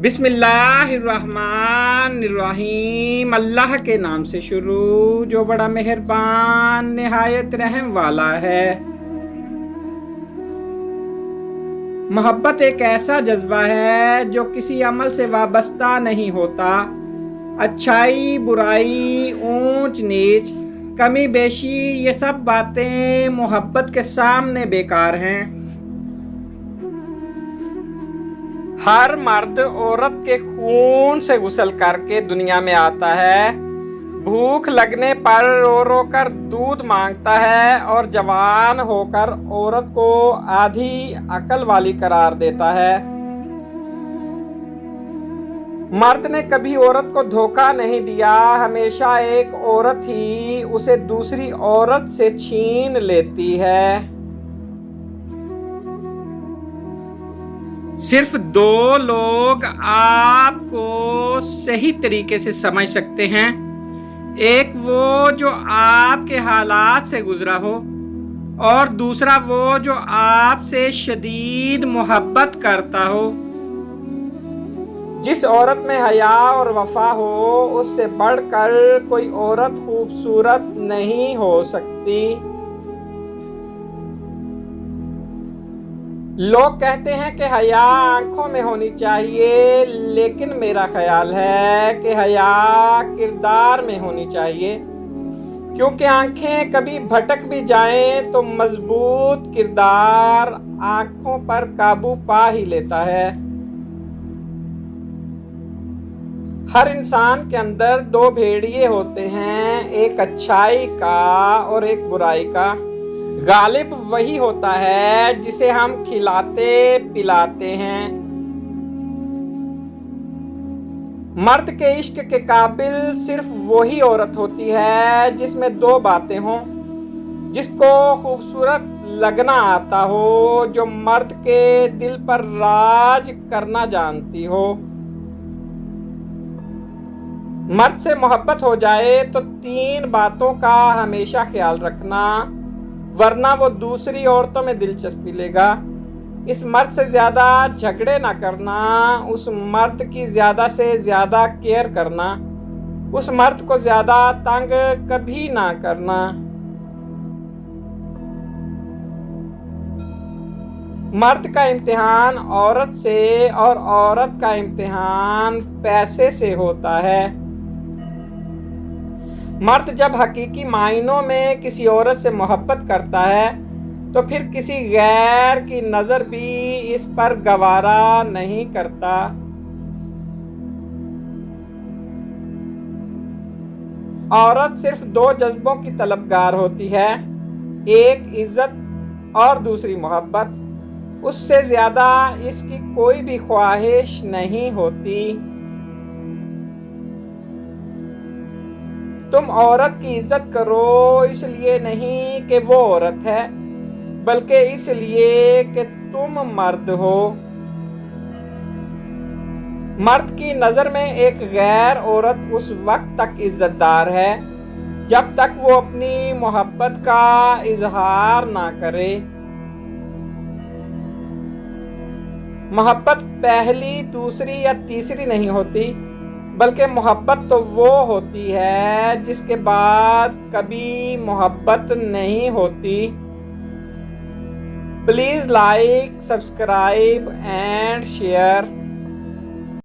بسم اللہ الرحمن الرحیم، اللہ کے نام سے شروع جو بڑا مہربان نہایت رحم والا ہے۔ محبت ایک ایسا جذبہ ہے جو کسی عمل سے وابستہ نہیں ہوتا۔ اچھائی، برائی، اونچ نیچ، کمی بیشی، یہ سب باتیں محبت کے سامنے بیکار ہیں۔ ہر مرد عورت کے خون سے غسل کر کے دنیا میں آتا ہے، بھوک لگنے پر رو رو کر دودھ مانگتا ہے اور جوان ہو کر عورت کو آدھی عقل والی قرار دیتا ہے۔ مرد نے کبھی عورت کو دھوکہ نہیں دیا، ہمیشہ ایک عورت ہی اسے دوسری عورت سے چھین لیتی ہے۔ صرف دو لوگ آپ کو صحیح طریقے سے سمجھ سکتے ہیں، ایک وہ جو آپ کے حالات سے گزرا ہو اور دوسرا وہ جو آپ سے شدید محبت کرتا ہو۔ جس عورت میں حیا اور وفا ہو، اس سے بڑھ کر کوئی عورت خوبصورت نہیں ہو سکتی۔ لوگ کہتے ہیں کہ حیا آنکھوں میں ہونی چاہیے، لیکن میرا خیال ہے کہ حیا کردار میں ہونی چاہیے، کیونکہ آنکھیں کبھی بھٹک بھی جائیں تو مضبوط کردار آنکھوں پر قابو پا ہی لیتا ہے۔ ہر انسان کے اندر دو بھیڑیے ہوتے ہیں، ایک اچھائی کا اور ایک برائی کا۔ غالب وہی ہوتا ہے جسے ہم کھلاتے پلاتے ہیں۔ مرد کے عشق کے قابل صرف وہی عورت ہوتی ہے جس میں دو باتیں ہوں، جس کو خوبصورت لگنا آتا ہو، جو مرد کے دل پر راج کرنا جانتی ہو۔ مرد سے محبت ہو جائے تو تین باتوں کا ہمیشہ خیال رکھنا، ورنہ وہ دوسری عورتوں میں دلچسپی لے گا۔ اس مرد سے زیادہ جھگڑے نہ کرنا، اس مرد کی زیادہ سے زیادہ کیئر کرنا، اس مرد کو زیادہ تنگ کبھی نہ کرنا۔ مرد کا امتحان عورت سے اور عورت کا امتحان پیسے سے ہوتا ہے۔ مرد جب حقیقی معنوں میں کسی عورت سے محبت کرتا ہے تو پھر کسی غیر کی نظر بھی اس پر گوارا نہیں کرتا۔ عورت صرف دو جذبوں کی طلبگار ہوتی ہے، ایک عزت اور دوسری محبت۔ اس سے زیادہ اس کی کوئی بھی خواہش نہیں ہوتی۔ تم عورت کی عزت کرو اس لیے نہیں کہ وہ عورت ہے، بلکہ اس لیے کہ تم مرد ہو۔ مرد کی نظر میں ایک غیر عورت اس وقت تک عزت دار ہے جب تک وہ اپنی محبت کا اظہار نہ کرے۔ محبت پہلی، دوسری یا تیسری نہیں ہوتی، بلکہ محبت تو وہ ہوتی ہے جس کے بعد کبھی محبت نہیں ہوتی۔ Please like, subscribe and share.